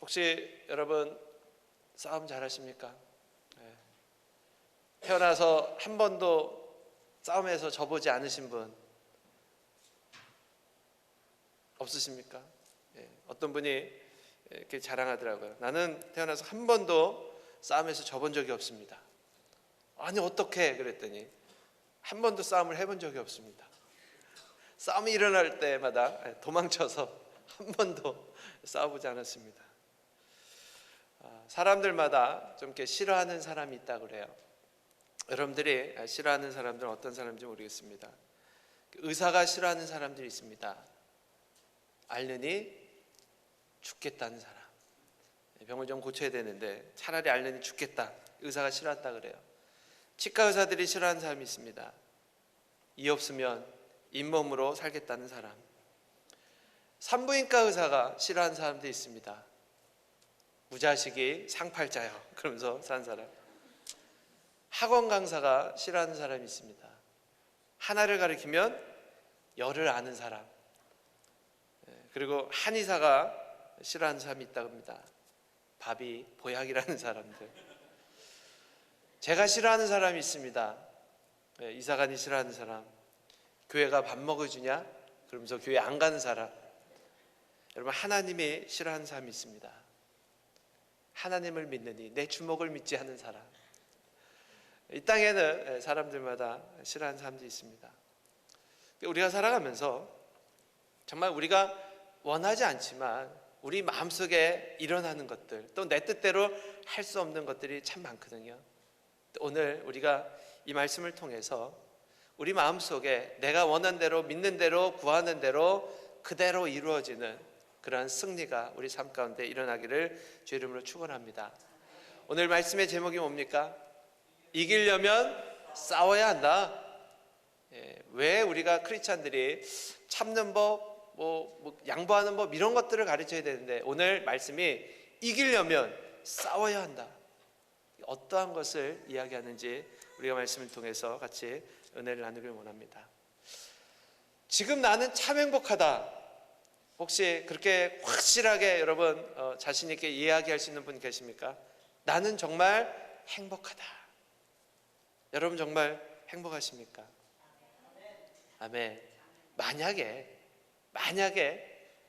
혹시 여러분 싸움 잘하십니까? 네. 태어나서 한 번도 싸움에서 져보지 않으신 분 없으십니까? 네. 어떤 분이 이렇게 자랑하더라고요. 나는 태어나서 한 번도 싸움에서 져본 적이 없습니다. 아니 어떻게? 그랬더니 한 번도 싸움을 해본 적이 없습니다. 싸움이 일어날 때마다 도망쳐서 한 번도 싸워보지 않았습니다. 사람들마다 좀 이렇게 싫어하는 사람이 있다고 그래요. 여러분들이 싫어하는 사람들은 어떤 사람인지 모르겠습니다. 의사가 싫어하는 사람들이 있습니다. 앓느니 죽겠다는 사람. 병을 좀 고쳐야 되는데 차라리 앓느니 죽겠다. 의사가 싫어한다 그래요. 치과 의사들이 싫어하는 사람이 있습니다. 이 없으면 잇몸으로 살겠다는 사람. 산부인과 의사가 싫어하는 사람도 있습니다. 무자식이 상팔자요 그러면서 산 사람. 학원 강사가 싫어하는 사람이 있습니다. 하나를 가리키면 열을 아는 사람. 그리고 한의사가 싫어하는 사람이 있다고 합니다. 밥이 보약이라는 사람들. 제가 싫어하는 사람이 있습니다. 이사간이 싫어하는 사람. 교회가 밥 먹여주냐? 그러면서 교회 안 가는 사람. 여러분, 하나님이 싫어하는 사람이 있습니다. 하나님을 믿느니 내 주먹을 믿지 않는 사람. 이 땅에는 사람들마다 싫어하는 사람들이 있습니다. 우리가 살아가면서 정말 우리가 원하지 않지만 우리 마음속에 일어나는 것들, 또 내 뜻대로 할 수 없는 것들이 참 많거든요. 오늘 우리가 이 말씀을 통해서 우리 마음속에 내가 원하는 대로, 믿는 대로, 구하는 대로 그대로 이루어지는 그러한 승리가 우리 삶 가운데 일어나기를 주 이름으로 축원합니다. 오늘 말씀의 제목이 뭡니까? 이기려면 싸워야 한다. 왜 우리가 크리스찬들이 참는 법, 양보하는 법 이런 것들을 가르쳐야 되는데 오늘 말씀이 이기려면 싸워야 한다. 어떠한 것을 이야기하는지 우리가 말씀을 통해서 같이 은혜를 나누길 원합니다. 지금 나는 참 행복하다. 혹시 그렇게 확실하게 여러분 자신 있게 이야기할 수 있는 분 계십니까? 나는 정말 행복하다. 여러분 정말 행복하십니까? 아멘. 만약에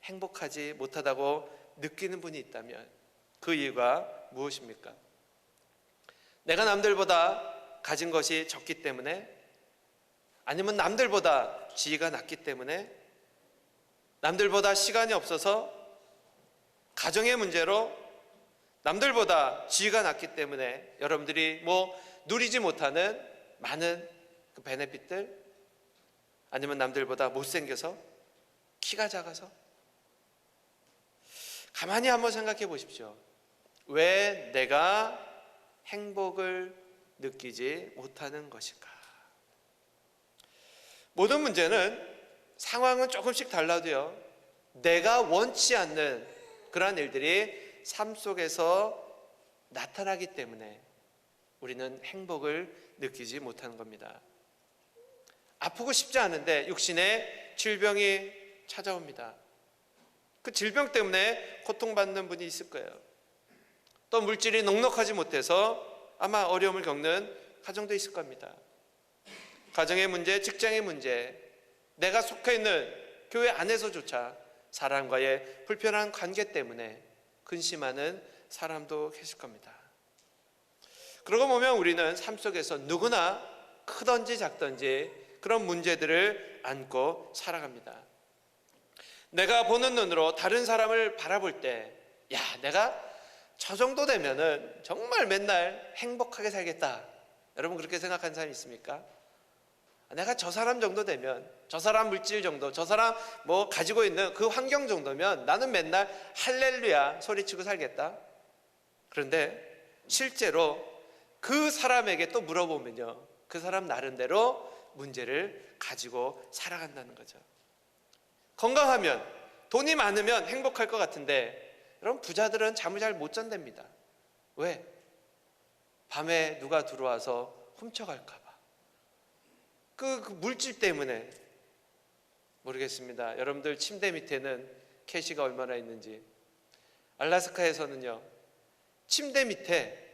행복하지 못하다고 느끼는 분이 있다면 그 이유가 무엇입니까? 내가 남들보다 가진 것이 적기 때문에, 아니면 남들보다 지위가 낮기 때문에, 남들보다 시간이 없어서, 가정의 문제로, 남들보다 지위가 낮기 때문에 여러분들이 누리지 못하는 많은 그 베네핏들, 아니면 남들보다 못생겨서, 키가 작아서. 가만히 한번 생각해 보십시오. 왜 내가 행복을 느끼지 못하는 것일까? 모든 문제는 상황은 조금씩 달라도요, 내가 원치 않는 그러한 일들이 삶 속에서 나타나기 때문에 우리는 행복을 느끼지 못하는 겁니다. 아프고 싶지 않은데 육신에 질병이 찾아옵니다. 그 질병 때문에 고통받는 분이 있을 거예요. 또 물질이 넉넉하지 못해서 아마 어려움을 겪는 가정도 있을 겁니다. 가정의 문제, 직장의 문제, 내가 속해 있는 교회 안에서조차 사람과의 불편한 관계 때문에 근심하는 사람도 계실 겁니다. 그러고 보면 우리는 삶 속에서 누구나 크든지 작든지 그런 문제들을 안고 살아갑니다. 내가 보는 눈으로 다른 사람을 바라볼 때, 야, 내가 저 정도 되면은 정말 맨날 행복하게 살겠다. 여러분 그렇게 생각하는 사람이 있습니까? 내가 저 사람 정도 되면, 저 사람 물질 정도, 저 사람 가지고 있는 그 환경 정도면 나는 맨날 할렐루야 소리치고 살겠다. 그런데 실제로 그 사람에게 또 물어보면요, 그 사람 나름대로 문제를 가지고 살아간다는 거죠. 건강하면, 돈이 많으면 행복할 것 같은데 여러분 부자들은 잠을 잘 못 잔답니다. 왜? 밤에 누가 들어와서 훔쳐갈까 봐. 그 물질 때문에. 모르겠습니다. 여러분들 침대 밑에는 캐시가 얼마나 있는지. 알래스카에서는요, 침대 밑에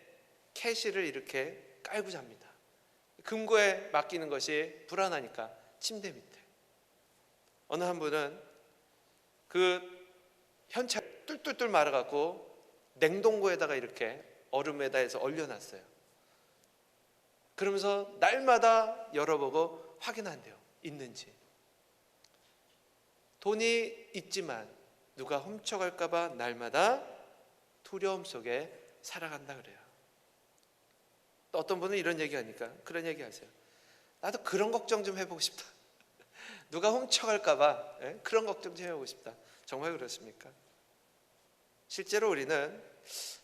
캐시를 이렇게 깔고 잡니다. 금고에 맡기는 것이 불안하니까 침대 밑에. 어느 한 분은 그 현찰 뚫뚫뚫 말아갖고 냉동고에다가 이렇게 얼음에다 해서 얼려놨어요. 그러면서 날마다 열어보고 확인한대요. 있는지. 돈이 있지만 누가 훔쳐갈까봐 날마다 두려움 속에 살아간다 그래요. 또 어떤 분은 이런 얘기하니까 그런 얘기 하세요. 나도 그런 걱정 좀 해보고 싶다. 누가 훔쳐갈까봐 그런 걱정 좀 해보고 싶다. 정말 그렇습니까? 실제로 우리는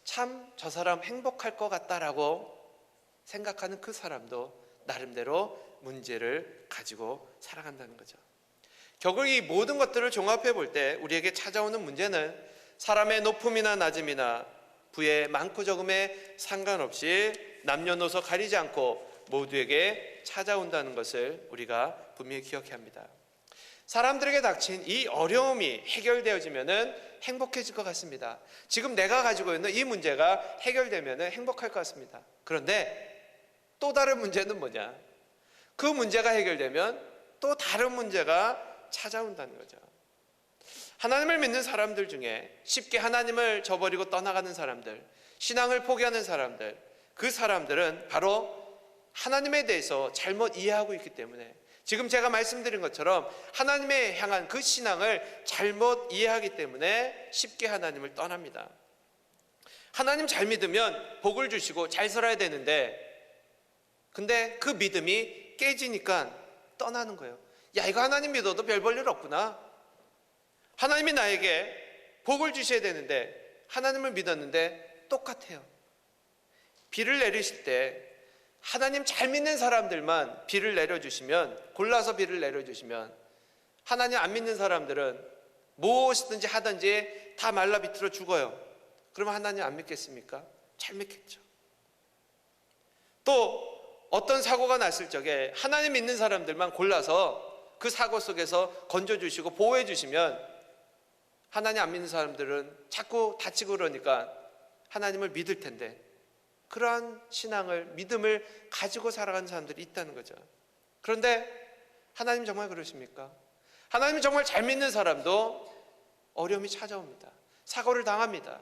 참 저 사람 행복할 것 같다라고 생각하는 그 사람도 나름대로 문제를 가지고 살아간다는 거죠. 결국 이 모든 것들을 종합해 볼 때 우리에게 찾아오는 문제는 사람의 높음이나 낮음이나 부의 많고 적음에 상관없이 남녀노소 가리지 않고 모두에게 찾아온다는 것을 우리가 분명히 기억해야 합니다. 사람들에게 닥친 이 어려움이 해결되어지면은 행복해질 것 같습니다. 지금 내가 가지고 있는 이 문제가 해결되면은 행복할 것 같습니다. 그런데 또 다른 문제는 뭐냐? 그 문제가 해결되면 또 다른 문제가 찾아온다는 거죠. 하나님을 믿는 사람들 중에 쉽게 하나님을 저버리고 떠나가는 사람들, 신앙을 포기하는 사람들, 그 사람들은 바로 하나님에 대해서 잘못 이해하고 있기 때문에 지금 제가 말씀드린 것처럼 하나님에 향한 그 신앙을 잘못 이해하기 때문에 쉽게 하나님을 떠납니다. 하나님 잘 믿으면 복을 주시고 잘 살아야 되는데 근데 그 믿음이 깨지니까 떠나는 거예요. 야, 이거 하나님 믿어도 별 볼 일 없구나. 하나님이 나에게 복을 주셔야 되는데 하나님을 믿었는데 똑같아요. 비를 내리실 때 하나님 잘 믿는 사람들만 비를 내려주시면, 골라서 비를 내려주시면 하나님 안 믿는 사람들은 무엇이든지 하든지 다 말라 비틀어 죽어요. 그러면 하나님 안 믿겠습니까? 잘 믿겠죠. 또 어떤 사고가 났을 적에 하나님 믿는 사람들만 골라서 그 사고 속에서 건져주시고 보호해 주시면 하나님 안 믿는 사람들은 자꾸 다치고 그러니까 하나님을 믿을 텐데 그러한 신앙을, 믿음을 가지고 살아가는 사람들이 있다는 거죠. 그런데 하나님 정말 그러십니까? 하나님 정말 잘 믿는 사람도 어려움이 찾아옵니다. 사고를 당합니다.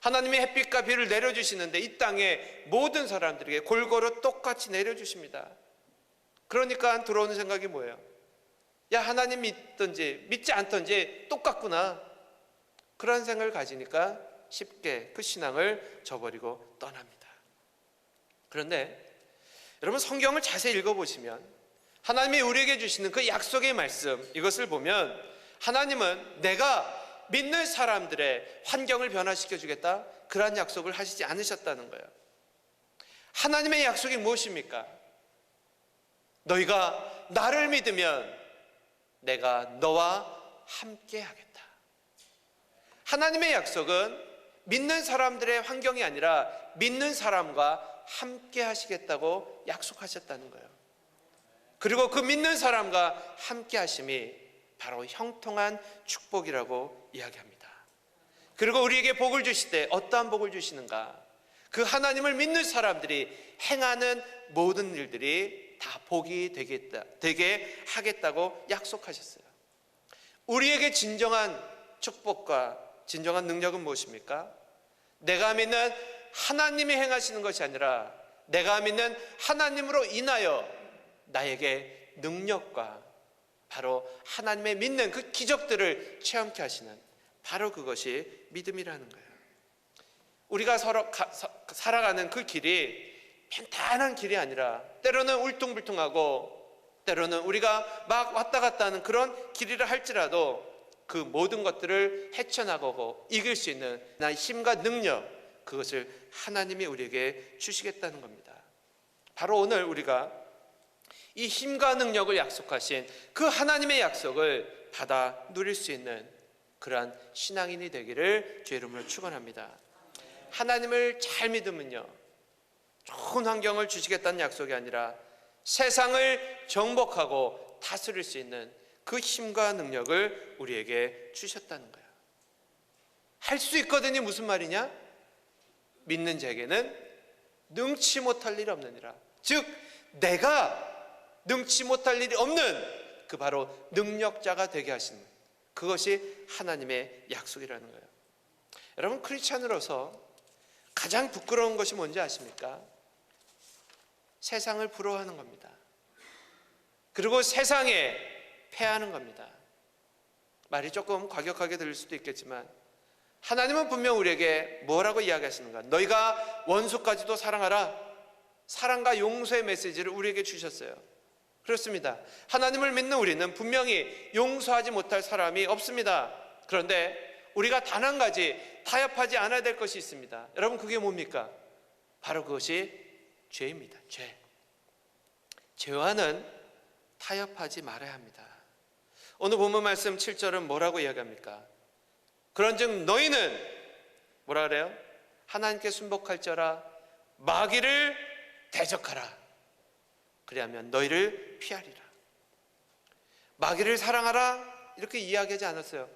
하나님이 햇빛과 비를 내려주시는데 이 땅에 모든 사람들에게 골고루 똑같이 내려주십니다. 그러니까 들어오는 생각이 뭐예요? 야, 하나님 믿든지 믿지 않든지 똑같구나. 그런 생각을 가지니까 쉽게 그 신앙을 저버리고 떠납니다. 그런데 여러분 성경을 자세히 읽어보시면 하나님이 우리에게 주시는 그 약속의 말씀, 이것을 보면 하나님은 내가 믿는 사람들의 환경을 변화시켜 주겠다, 그러한 약속을 하시지 않으셨다는 거예요. 하나님의 약속이 무엇입니까? 너희가 나를 믿으면 내가 너와 함께 하겠다. 하나님의 약속은 믿는 사람들의 환경이 아니라 믿는 사람과 함께 하시겠다고 약속하셨다는 거예요. 그리고 그 믿는 사람과 함께 하심이 바로 형통한 축복이라고 이야기합니다. 그리고 우리에게 복을 주실 때 어떠한 복을 주시는가? 그 하나님을 믿는 사람들이 행하는 모든 일들이 다 복이 되게 하겠다고 약속하셨어요. 우리에게 진정한 축복과 진정한 능력은 무엇입니까? 내가 믿는 하나님이 행하시는 것이 아니라 내가 믿는 하나님으로 인하여 나에게 능력과 바로 하나님의 믿는 그 기적들을 체험케 하시는 바로 그것이 믿음이라는 거예요. 우리가 살아가는 그 길이 평탄한 길이 아니라 때로는 울퉁불퉁하고 때로는 우리가 막 왔다 갔다 하는 그런 길이라 할지라도 그 모든 것들을 헤쳐나가고 이길 수 있는 나의 힘과 능력, 그것을 하나님이 우리에게 주시겠다는 겁니다. 바로 오늘 우리가 이 힘과 능력을 약속하신 그 하나님의 약속을 받아 누릴 수 있는 그러한 신앙인이 되기를 주의 이름으로 축원합니다. 하나님을 잘 믿으면요, 좋은 환경을 주시겠다는 약속이 아니라 세상을 정복하고 다스릴 수 있는 그 힘과 능력을 우리에게 주셨다는 거예요. 할 수 있거든이 무슨 말이냐? 믿는 자에게는 능치 못할 일이 없느니라. 즉 내가 능치 못할 일이 없는 그 바로 능력자가 되게 하시는, 그것이 하나님의 약속이라는 거예요. 여러분, 크리스찬으로서 가장 부끄러운 것이 뭔지 아십니까? 세상을 부러워하는 겁니다. 그리고 세상에 패하는 겁니다. 말이 조금 과격하게 들릴 수도 있겠지만 하나님은 분명 우리에게 뭐라고 이야기하시는가? 너희가 원수까지도 사랑하라. 사랑과 용서의 메시지를 우리에게 주셨어요. 그렇습니다. 하나님을 믿는 우리는 분명히 용서하지 못할 사람이 없습니다. 그런데 우리가 단 한 가지 타협하지 않아야 될 것이 있습니다. 여러분, 그게 뭡니까? 바로 그것이 죄입니다. 죄. 죄와는 타협하지 말아야 합니다. 오늘 본문 말씀 7절은 뭐라고 이야기합니까? 그런즉 너희는 뭐라 그래요? 하나님께 순복할지어라 마귀를 대적하라. 그리하면 너희를 피하리라. 마귀를 사랑하라 이렇게 이야기하지 않았어요.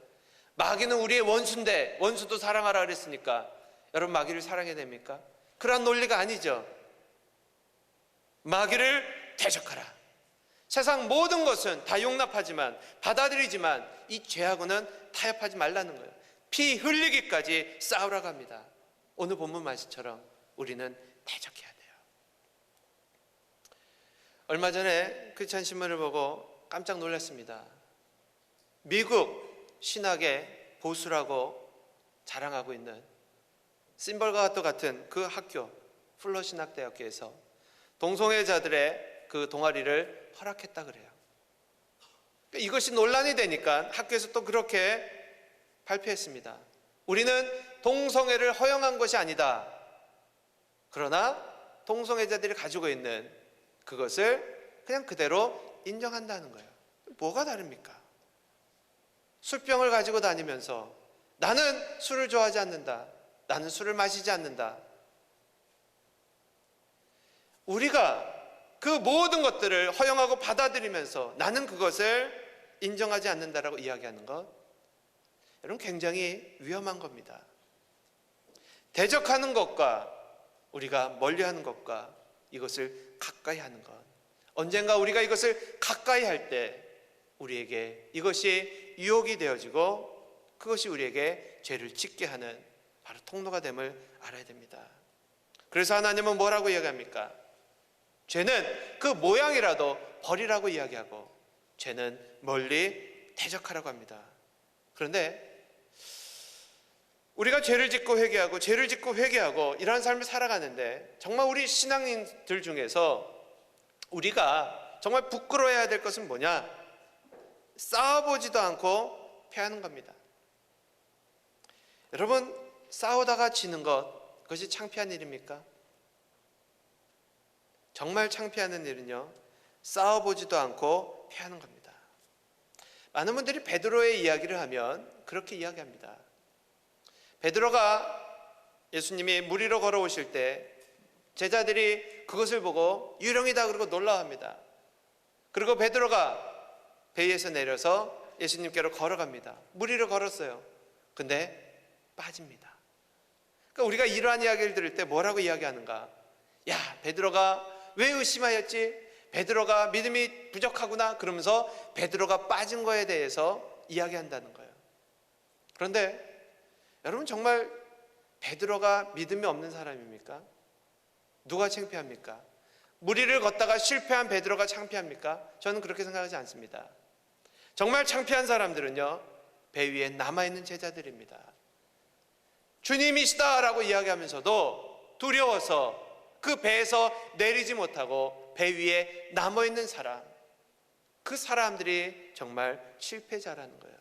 마귀는 우리의 원수인데 원수도 사랑하라 그랬으니까 여러분, 마귀를 사랑해야 됩니까? 그런 논리가 아니죠. 마귀를 대적하라. 세상 모든 것은 다 용납하지만, 받아들이지만 이 죄하고는 타협하지 말라는 거예요. 피 흘리기까지 싸우라고 합니다. 오늘 본문 말씀처럼 우리는 대적해야 돼요. 얼마 전에 크리스찬 신문을 보고 깜짝 놀랐습니다. 미국 신학의 보수라고 자랑하고 있는 심벌과 같은 그 학교, 풀러 신학대학교에서 동성애자들의 그 동아리를 허락했다 그래요. 이것이 논란이 되니까 학교에서 또 그렇게 발표했습니다. 우리는 동성애를 허용한 것이 아니다. 그러나 동성애자들이 가지고 있는 그것을 그냥 그대로 인정한다는 거예요. 뭐가 다릅니까? 술병을 가지고 다니면서 나는 술을 좋아하지 않는다. 나는 술을 마시지 않는다. 우리가 그 모든 것들을 허용하고 받아들이면서 나는 그것을 인정하지 않는다라고 이야기하는 것, 여러분, 굉장히 위험한 겁니다. 대적하는 것과 우리가 멀리하는 것과 이것을 가까이 하는 것, 언젠가 우리가 이것을 가까이 할 때 우리에게 이것이 유혹이 되어지고 그것이 우리에게 죄를 짓게 하는 바로 통로가 됨을 알아야 됩니다. 그래서 하나님은 뭐라고 이야기합니까? 죄는 그 모양이라도 버리라고 이야기하고 죄는 멀리 대적하라고 합니다. 그런데 우리가 죄를 짓고 회개하고 죄를 짓고 회개하고 이러한 삶을 살아가는데 정말 우리 신앙인들 중에서 우리가 정말 부끄러워해야 될 것은 뭐냐? 싸워보지도 않고 패하는 겁니다. 여러분, 싸우다가 지는 것, 그것이 창피한 일입니까? 정말 창피한 일은요, 싸워보지도 않고 패하는 겁니다. 많은 분들이 베드로의 이야기를 하면 그렇게 이야기합니다. 베드로가 예수님이 물 위로 걸어오실 때 제자들이 그것을 보고 유령이다 그러고 놀라워합니다. 그리고 베드로가 배 위에서 내려서 예수님께로 걸어갑니다. 물 위로 걸었어요. 근데 빠집니다. 그러니까 우리가 이러한 이야기를 들을 때 뭐라고 이야기하는가? 야, 베드로가 왜 의심하였지? 베드로가 믿음이 부족하구나. 그러면서 베드로가 빠진 거에 대해서 이야기한다는 거예요. 그런데 여러분, 정말 베드로가 믿음이 없는 사람입니까? 누가 창피합니까? 물 위를 걷다가 실패한 베드로가 창피합니까? 저는 그렇게 생각하지 않습니다. 정말 창피한 사람들은요, 배 위에 남아있는 제자들입니다. 주님이시다라고 이야기하면서도 두려워서 그 배에서 내리지 못하고 배 위에 남아있는 사람, 그 사람들이 정말 실패자라는 거예요.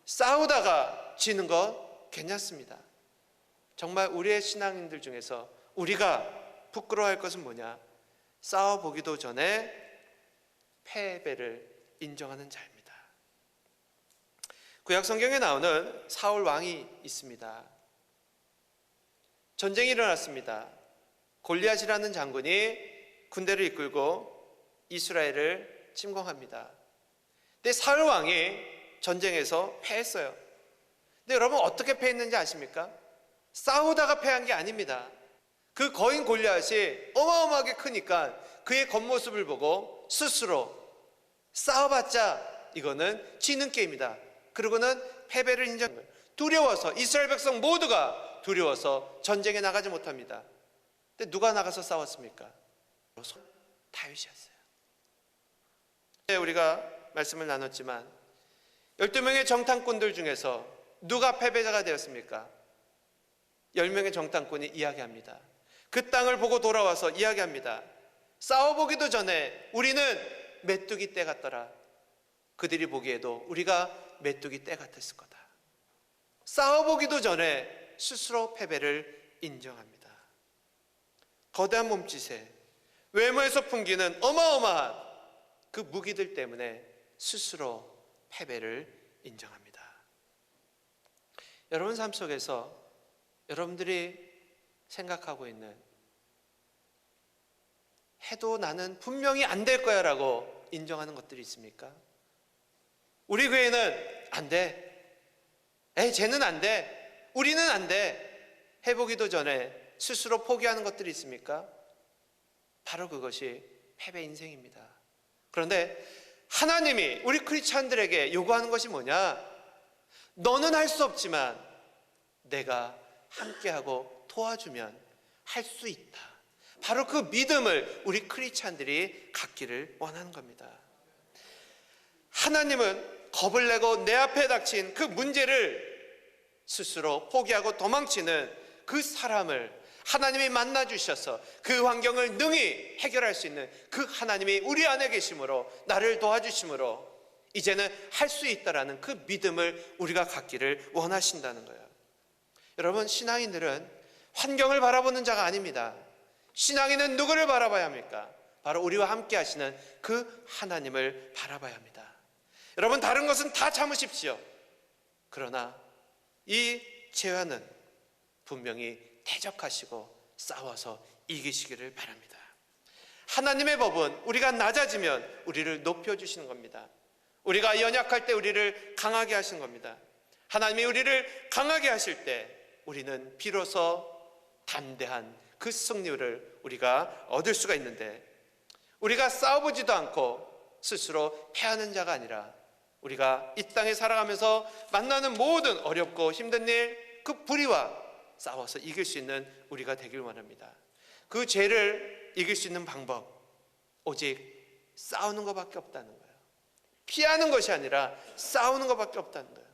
싸우다가 지는 것 괜찮습니다. 정말 우리의 신앙인들 중에서 우리가 부끄러워할 것은 뭐냐? 싸워보기도 전에 패배를 인정하는 자입니다. 구약 성경에 나오는 사울 왕이 있습니다. 전쟁이 일어났습니다. 골리앗이라는 장군이 군대를 이끌고 이스라엘을 침공합니다. 근데 사울 왕이 전쟁에서 패했어요. 근데 여러분 어떻게 패했는지 아십니까? 싸우다가 패한 게 아닙니다. 그 거인 골리앗이 어마어마하게 크니까 그의 겉모습을 보고 스스로 싸워봤자 이거는 지는 게임이다. 그러고는 패배를 인정한 거예요. 두려워서, 이스라엘 백성 모두가 두려워서 전쟁에 나가지 못합니다. 근데 누가 나가서 싸웠습니까? 다윗이었어요. 우리가 말씀을 나눴지만 12명의 정탐꾼들 중에서 누가 패배자가 되었습니까? 10명의 정탐꾼이 이야기합니다. 그 땅을 보고 돌아와서 이야기합니다. 싸워보기도 전에 우리는 메뚜기 떼 같더라. 그들이 보기에도 우리가 메뚜기 떼 같았을 거다. 싸워보기도 전에 스스로 패배를 인정합니다. 거대한 몸짓에 외모에서 풍기는 어마어마한 그 무기들 때문에 스스로 패배를 인정합니다. 여러분 삶 속에서 여러분들이 생각하고 있는 해도 나는 분명히 안 될 거야 라고 인정하는 것들이 있습니까? 우리 교회는 안 돼. 에이, 쟤는 안 돼. 우리는 안 돼. 해보기도 전에 스스로 포기하는 것들이 있습니까? 바로 그것이 패배 인생입니다. 그런데 하나님이 우리 크리스찬들에게 요구하는 것이 뭐냐? 너는 할 수 없지만 내가 함께하고 도와주면 할 수 있다. 바로 그 믿음을 우리 크리스찬들이 갖기를 원하는 겁니다. 하나님은 겁을 내고 내 앞에 닥친 그 문제를 스스로 포기하고 도망치는 그 사람을 하나님이 만나 주셔서 그 환경을 능히 해결할 수 있는 그 하나님이 우리 안에 계심으로, 나를 도와주심으로 이제는 할 수 있다라는 그 믿음을 우리가 갖기를 원하신다는 거예요. 여러분, 신앙인들은 환경을 바라보는 자가 아닙니다. 신앙인은 누구를 바라봐야 합니까? 바로 우리와 함께 하시는 그 하나님을 바라봐야 합니다. 여러분, 다른 것은 다 참으십시오. 그러나 이 죄와는 분명히 대적하시고 싸워서 이기시기를 바랍니다. 하나님의 법은 우리가 낮아지면 우리를 높여주시는 겁니다. 우리가 연약할 때 우리를 강하게 하시는 겁니다. 하나님이 우리를 강하게 하실 때 우리는 비로소 담대한 그 승리를 우리가 얻을 수가 있는데, 우리가 싸워보지도 않고 스스로 패하는 자가 아니라 우리가 이 땅에 살아가면서 만나는 모든 어렵고 힘든 일, 그 불의와 싸워서 이길 수 있는 우리가 되길 원합니다. 그 죄를 이길 수 있는 방법, 오직 싸우는 것밖에 없다는 거예요. 피하는 것이 아니라 싸우는 것밖에 없다는 거예요.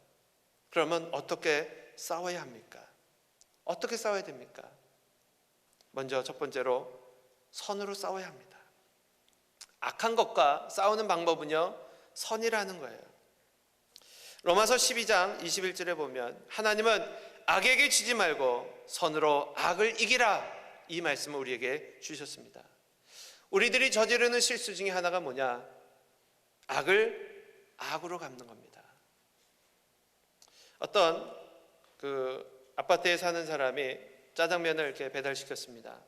그러면 어떻게 싸워야 합니까? 어떻게 싸워야 됩니까? 먼저 첫 번째로 선으로 싸워야 합니다. 악한 것과 싸우는 방법은요, 선이라는 거예요. 로마서 12장 21절에 보면 하나님은 악에게 지지 말고 선으로 악을 이기라, 이 말씀을 우리에게 주셨습니다. 우리들이 저지르는 실수 중에 하나가 뭐냐? 악을 악으로 갚는 겁니다. 어떤 그 아파트에 사는 사람이 짜장면을 이렇게 배달시켰습니다.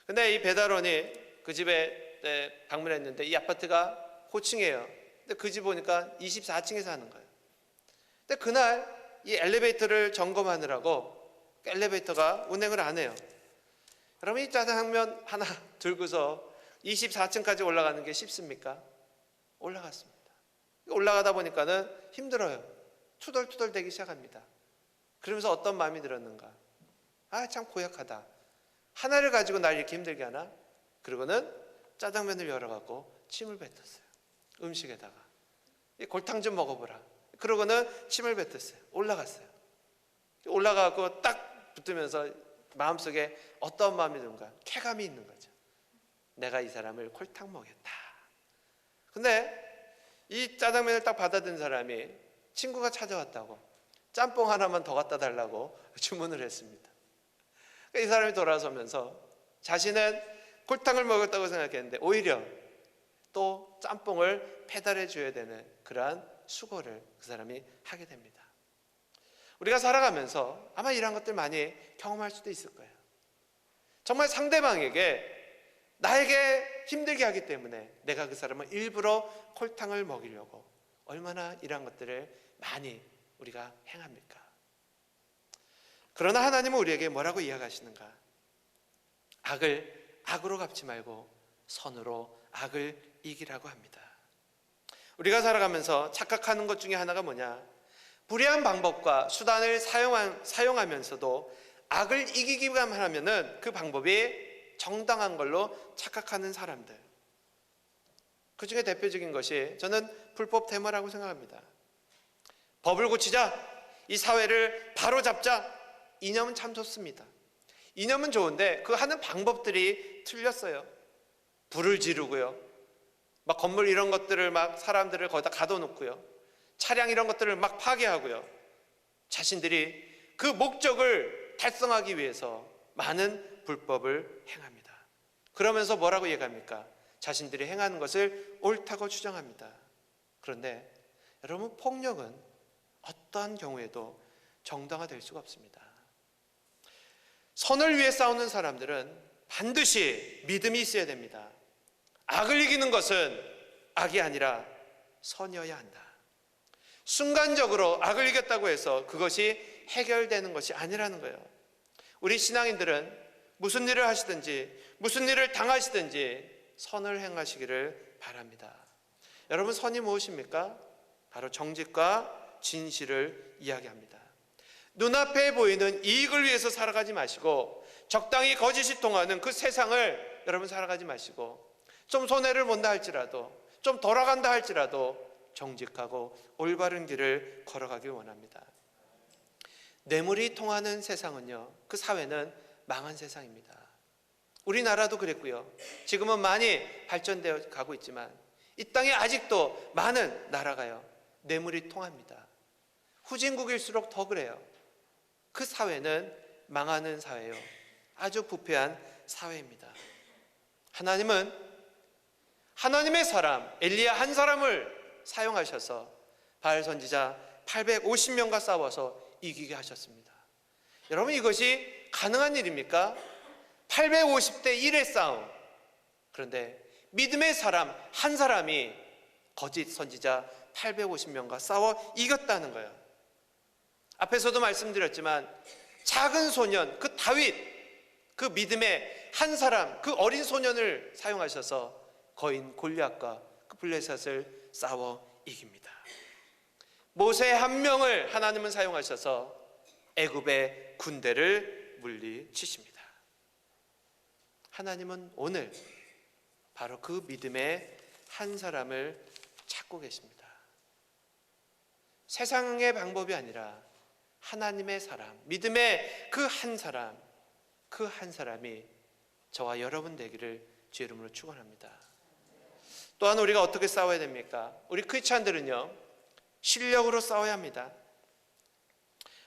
근데 이 배달원이 그 집에 방문했는데 이 아파트가 고층이에요. 근데 그 집 보니까 24층에 사는 거예요. 근데 그날 이 엘리베이터를 점검하느라고 엘리베이터가 운행을 안 해요. 여러분, 이 짜장면 하나 들고서 24층까지 올라가는 게 쉽습니까? 올라갔습니다. 올라가다 보니까는 힘들어요. 투덜투덜 대기 시작합니다. 그러면서 어떤 마음이 들었는가? 아, 참 고약하다. 하나를 가지고 날 이렇게 힘들게 하나? 그리고는 짜장면을 열어갖고 침을 뱉었어요. 음식에다가. 골탕 좀 먹어보라. 그러고는 침을 뱉었어요. 올라갔어요. 올라가고 딱 붙으면서 마음속에 어떤 마음이 드는가? 쾌감이 있는 거죠. 내가 이 사람을 골탕 먹였다. 근데 이 짜장면을 딱 받아든 사람이 친구가 찾아왔다고 짬뽕 하나만 더 갖다 달라고 주문을 했습니다. 이 사람이 돌아서면서 자신은 골탕을 먹었다고 생각했는데 오히려 또 짬뽕을 배달해 줘야 되는 그러한 수고를 그 사람이 하게 됩니다. 우리가 살아가면서 아마 이런 것들 많이 경험할 수도 있을 거예요. 정말 상대방에게 나에게 힘들게 하기 때문에 내가 그 사람을 일부러 콜탕을 먹이려고 얼마나 이런 것들을 많이 우리가 행합니까? 그러나 하나님은 우리에게 뭐라고 이야기하시는가? 악을 악으로 갚지 말고 선으로 악을 이기라고 합니다. 우리가 살아가면서 착각하는 것 중에 하나가 뭐냐? 불의한 방법과 수단을 사용하면서도 악을 이기기만 하면은 그 방법이 정당한 걸로 착각하는 사람들. 그 중에 대표적인 것이 저는 불법 대모라고 생각합니다. 법을 고치자, 이 사회를 바로잡자, 이념은 참 좋습니다. 이념은 좋은데 그 하는 방법들이 틀렸어요. 불을 지르고요, 막 건물 이런 것들을 막 사람들을 거기다 가둬놓고요, 차량 이런 것들을 막 파괴하고요, 자신들이 그 목적을 달성하기 위해서 많은 불법을 행합니다. 그러면서 뭐라고 얘기합니까? 자신들이 행하는 것을 옳다고 주장합니다. 그런데 여러분, 폭력은 어떠한 경우에도 정당화될 수가 없습니다. 선을 위해 싸우는 사람들은 반드시 믿음이 있어야 됩니다. 악을 이기는 것은 악이 아니라 선이어야 한다. 순간적으로 악을 이겼다고 해서 그것이 해결되는 것이 아니라는 거예요. 우리 신앙인들은 무슨 일을 하시든지 무슨 일을 당하시든지 선을 행하시기를 바랍니다. 여러분, 선이 무엇입니까? 바로 정직과 진실을 이야기합니다. 눈앞에 보이는 이익을 위해서 살아가지 마시고 적당히 거짓이 통하는 그 세상을 여러분 살아가지 마시고, 좀 손해를 본다 할지라도, 좀 돌아간다 할지라도 정직하고 올바른 길을 걸어가길 원합니다. 뇌물이 통하는 세상은요, 그 사회는 망한 세상입니다. 우리나라도 그랬고요, 지금은 많이 발전되어 가고 있지만 이 땅에 아직도 많은 나라가요, 뇌물이 통합니다. 후진국일수록 더 그래요. 그 사회는 망하는 사회요, 아주 부패한 사회입니다. 하나님은 하나님의 사람 엘리야 한 사람을 사용하셔서 바알 선지자 850명과 싸워서 이기게 하셨습니다. 여러분, 이것이 가능한 일입니까? 850대 1의 싸움. 그런데 믿음의 사람 한 사람이 거짓 선지자 850명과 싸워 이겼다는 거예요. 앞에서도 말씀드렸지만 작은 소년, 그 다윗, 그 믿음의 한 사람, 그 어린 소년을 사용하셔서 거인 골리앗과 그 블레셋을 싸워 이깁니다. 모세 한 명을 하나님은 사용하셔서 애굽의 군대를 물리치십니다. 하나님은 오늘 바로 그 믿음의 한 사람을 찾고 계십니다. 세상의 방법이 아니라 하나님의 사람, 믿음의 그 한 사람, 그 한 사람이 저와 여러분 되기를 주의 이름으로 축원합니다. 또한 우리가 어떻게 싸워야 됩니까? 우리 크리스찬들은요, 실력으로 싸워야 합니다.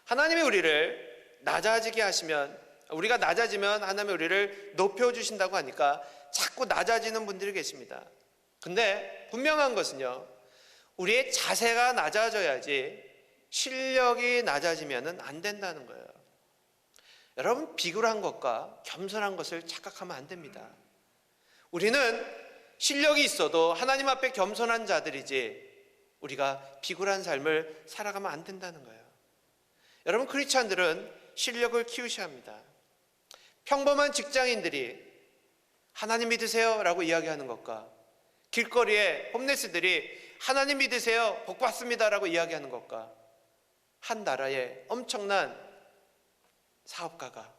하나님이 우리를 낮아지게 하시면, 우리가 낮아지면 하나님이 우리를 높여주신다고 하니까 자꾸 낮아지는 분들이 계십니다. 근데 분명한 것은요, 우리의 자세가 낮아져야지 실력이 낮아지면 안 된다는 거예요. 여러분, 비굴한 것과 겸손한 것을 착각하면 안 됩니다. 우리는 실력이 있어도 하나님 앞에 겸손한 자들이지 우리가 비굴한 삶을 살아가면 안 된다는 거예요. 여러분, 크리스찬들은 실력을 키우셔야 합니다. 평범한 직장인들이 하나님 믿으세요 라고 이야기하는 것과 길거리에 홈레스들이 하나님 믿으세요, 복 받습니다 라고 이야기하는 것과 한 나라의 엄청난 사업가가,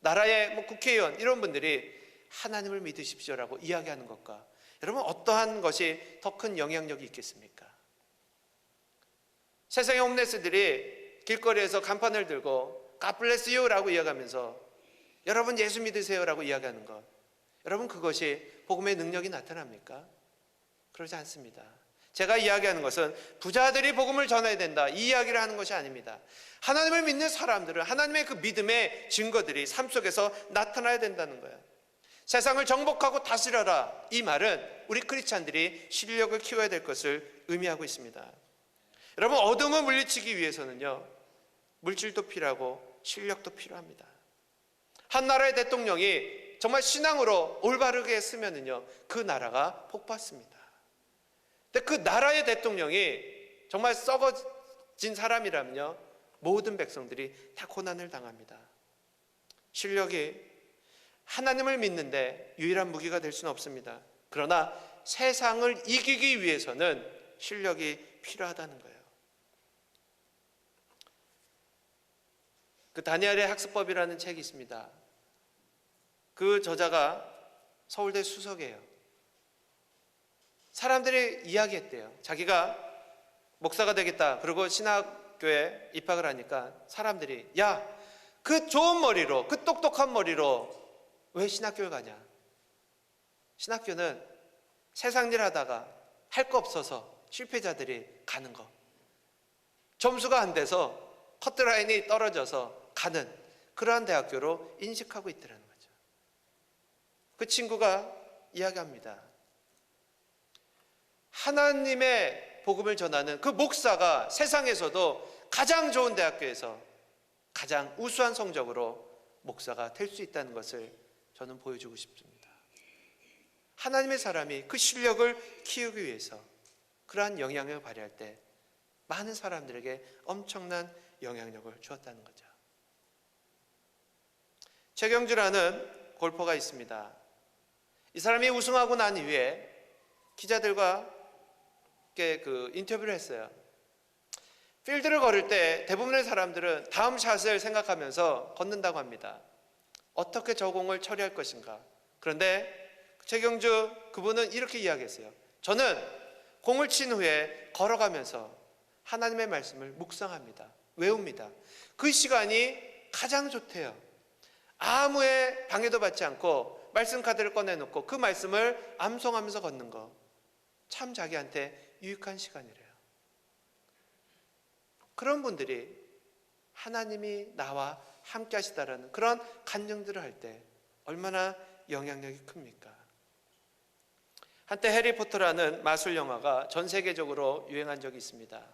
나라의 국회의원 이런 분들이 하나님을 믿으십시오라고 이야기하는 것과, 여러분, 어떠한 것이 더 큰 영향력이 있겠습니까? 세상의 홈레스들이 길거리에서 간판을 들고 God bless you 라고 이야기하면서 여러분 예수 믿으세요 라고 이야기하는 것, 여러분, 그것이 복음의 능력이 나타납니까? 그러지 않습니다. 제가 이야기하는 것은 부자들이 복음을 전해야 된다, 이 이야기를 하는 것이 아닙니다. 하나님을 믿는 사람들은 하나님의 그 믿음의 증거들이 삶 속에서 나타나야 된다는 거예요. 세상을 정복하고 다스려라, 이 말은 우리 크리스찬들이 실력을 키워야 될 것을 의미하고 있습니다. 여러분, 어둠을 물리치기 위해서는요, 물질도 필요하고 실력도 필요합니다. 한 나라의 대통령이 정말 신앙으로 올바르게 했으면은요, 그 나라가 복받습니다. 근데 그 나라의 대통령이 정말 사람이라면요, 모든 백성들이 다 고난을 당합니다. 실력이 하나님을 믿는데 유일한 무기가 될 수는 없습니다. 그러나 세상을 이기기 위해서는 실력이 필요하다는 거예요. 그 다니엘의 학습법이라는 책이 있습니다. 그 저자가 서울대 수석이에요. 사람들이 이야기했대요. 자기가 목사가 되겠다. 그리고 신학교에 입학을 하니까 사람들이, 야, 그 좋은 머리로, 그 똑똑한 머리로 왜 신학교를 가냐? 신학교는 세상 일 하다가 할 거 없어서 실패자들이 가는 거. 점수가 안 돼서 커트라인이 떨어져서 가는 그러한 대학교로 인식하고 있더라는 거죠. 그 친구가 이야기합니다. 하나님의 복음을 전하는 그 목사가 세상에서도 가장 좋은 대학교에서 가장 우수한 성적으로 목사가 될 수 있다는 것을 저는 보여주고 싶습니다. 하나님의 사람이 그 실력을 키우기 위해서 그러한 영향력을 발휘할 때 많은 사람들에게 엄청난 영향력을 주었다는 거죠. 최경주라는 골퍼가 있습니다. 이 사람이 우승하고 난 이후에 기자들과 인터뷰를 했어요. 필드를 걸을 때 대부분의 사람들은 다음 샷을 생각하면서 걷는다고 합니다. 어떻게 저 공을 처리할 것인가. 그런데 최경주 그분은 이렇게 이야기했어요. 저는 공을 친 후에 걸어가면서 하나님의 말씀을 묵상합니다. 외웁니다. 그 시간이 가장 좋대요. 아무의 방해도 받지 않고 말씀 카드를 꺼내놓고 그 말씀을 암송하면서 걷는 거 참 자기한테 유익한 시간이래요. 그런 분들이 하나님이 나와 함께 하시다라는 그런 간증들을 할 때 얼마나 영향력이 큽니까? 한때 해리포터라는 마술 영화가 전 세계적으로 유행한 적이 있습니다.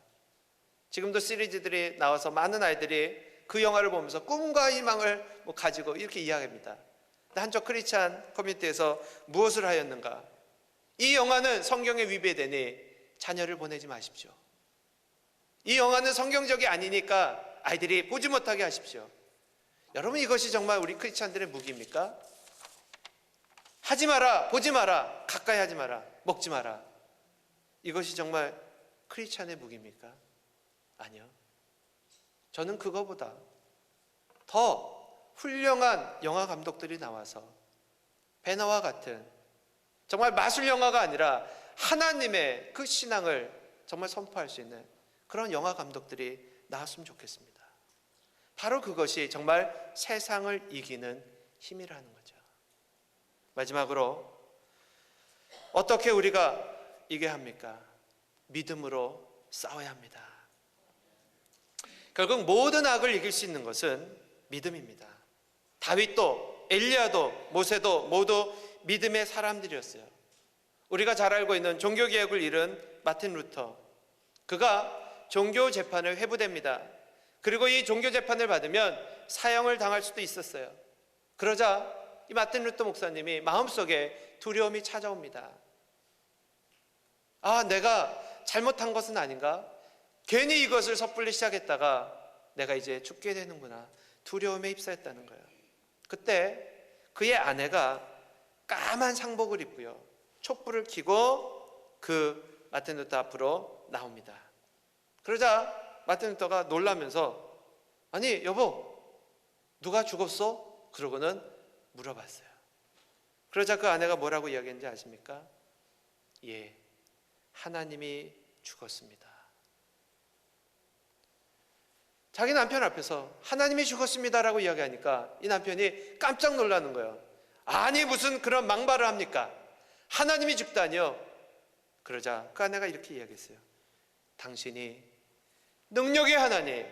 지금도 시리즈들이 나와서 많은 아이들이 그 영화를 보면서 꿈과 희망을 가지고 이렇게 이야기합니다. 한쪽 크리스찬 커뮤니티에서 무엇을 하였는가? 이 영화는 성경에 위배되니 자녀를 보내지 마십시오. 이 영화는 성경적이 아니니까 아이들이 보지 못하게 하십시오. 여러분, 이것이 정말 우리 크리스찬들의 무기입니까? 하지 마라, 보지 마라, 가까이 하지 마라, 먹지 마라. 이것이 정말 크리스찬의 무기입니까? 아니요. 저는 그거보다 더 훌륭한 영화 감독들이 나와서 배너와 같은 정말 마술 영화가 아니라 하나님의 그 신앙을 정말 선포할 수 있는 그런 영화 감독들이 나왔으면 좋겠습니다. 바로 그것이 정말 세상을 이기는 힘이라는 거죠. 마지막으로 어떻게 우리가 이겨야 합니까? 믿음으로 싸워야 합니다. 결국 모든 악을 이길 수 있는 것은 믿음입니다. 다윗도 엘리야도 모세도 모두 믿음의 사람들이었어요. 우리가 잘 알고 있는 종교개혁을 이룬 마틴 루터, 그가 종교 재판을 회부됩니다. 그리고 이 종교 재판을 받으면 사형을 당할 수도 있었어요. 그러자 이 마틴 루터 목사님이 마음속에 두려움이 찾아옵니다. 아, 내가 잘못한 것은 아닌가? 괜히 이것을 섣불리 시작했다가 내가 이제 죽게 되는구나. 두려움에 휩싸였다는 거예요. 그때 그의 아내가 까만 상복을 입고요, 촛불을 켜고 그 마틴 루터 앞으로 나옵니다. 그러자 마틴 루터가 놀라면서, 아니 여보, 누가 죽었어? 그러고는 물어봤어요. 그러자 그 아내가 뭐라고 이야기했는지 아십니까? 예, 하나님이 죽었습니다. 자기 남편 앞에서 하나님이 죽었습니다라고 이야기하니까 이 남편이 깜짝 놀라는 거예요. 아니, 무슨 그런 망발을 합니까? 하나님이 죽다니요. 그러자 그 아내가 이렇게 이야기했어요. 당신이 능력의 하나님,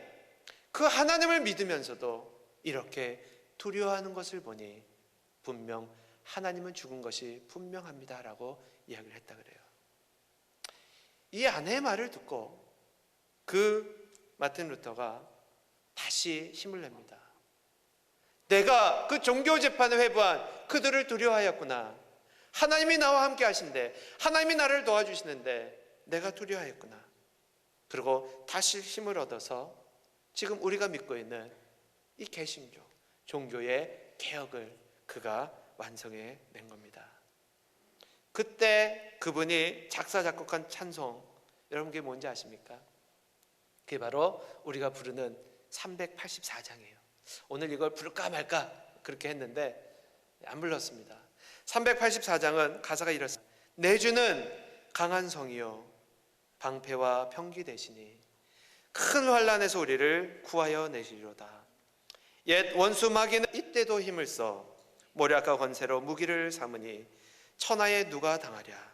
그 하나님을 믿으면서도 이렇게 두려워하는 것을 보니 분명 하나님은 죽은 것이 분명합니다라고 이야기를 했다 그래요. 이 아내의 말을 듣고 그 마틴 루터가 다시 힘을 냅니다. 내가 그 종교 재판을 회부한 그들을 두려워하였구나. 하나님이 나와 함께 하신데, 하나님이 나를 도와주시는데 내가 두려워하였구나. 그리고 다시 힘을 얻어서 지금 우리가 믿고 있는 이 개신교, 종교의 개혁을 그가 완성해 낸 겁니다. 그때 그분이 작사 작곡한 찬송, 여러분 그게 뭔지 아십니까? 그게 바로 우리가 부르는 384장이에요. 오늘 이걸 부를까 말까 그렇게 했는데 안 불렀습니다. 384장은 가사가 이렇습니다. 내 주는 강한 성이요 방패와 병기 되시니 큰 환난에서 우리를 구하여 내시리로다. 옛 원수 마귀는 이때도 힘을 써 모략과 권세로 무기를 삼으니 천하에 누가 당하랴.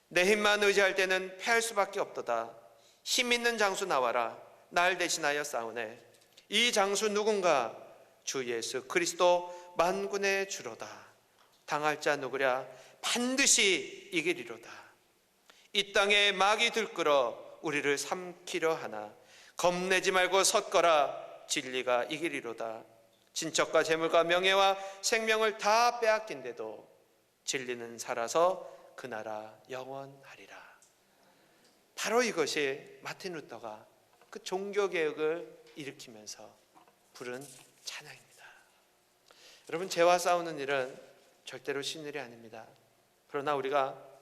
내 힘만 의지할 때는 패할 수밖에 없도다. 힘 있는 장수 나와라. 날 대신하여 싸우네. 이 장수 누군가? 주 예수 그리스도 만군의 주로다. 당할 자 누구랴? 반드시 이기리로다. 이 땅에 마귀 들끓어 우리를 삼키려 하나 겁내지 말고 섰거라. 진리가 이기리로다. 친척과 재물과 명예와 생명을 다 빼앗긴데도 진리는 살아서 그 나라 영원하리라. 바로 이것이 마틴 루터가 그 종교개혁을 일으키면서 부른 찬양입니다. 여러분, 죄와 싸우는 일은 절대로 쉬운 일이 아닙니다. 그러나 우리가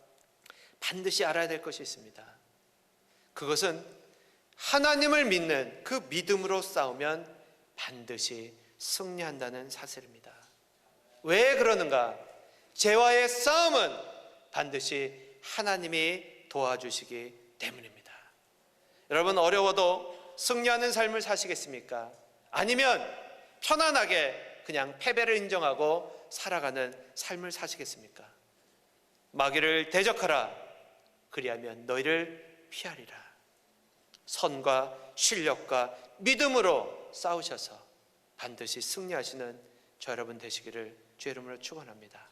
반드시 알아야 될 것이 있습니다. 그것은 하나님을 믿는 그 믿음으로 싸우면 반드시 승리한다는 사실입니다. 왜 그러는가? 죄와의 싸움은 반드시 하나님이 도와주시기 때문입니다. 여러분, 어려워도 승리하는 삶을 사시겠습니까? 아니면 편안하게 그냥 패배를 인정하고 살아가는 삶을 사시겠습니까? 마귀를 대적하라. 그리하면 너희를 피하리라. 선과 실력과 믿음으로 싸우셔서 반드시 승리하시는 저 여러분 되시기를 주의 이름으로 축원합니다.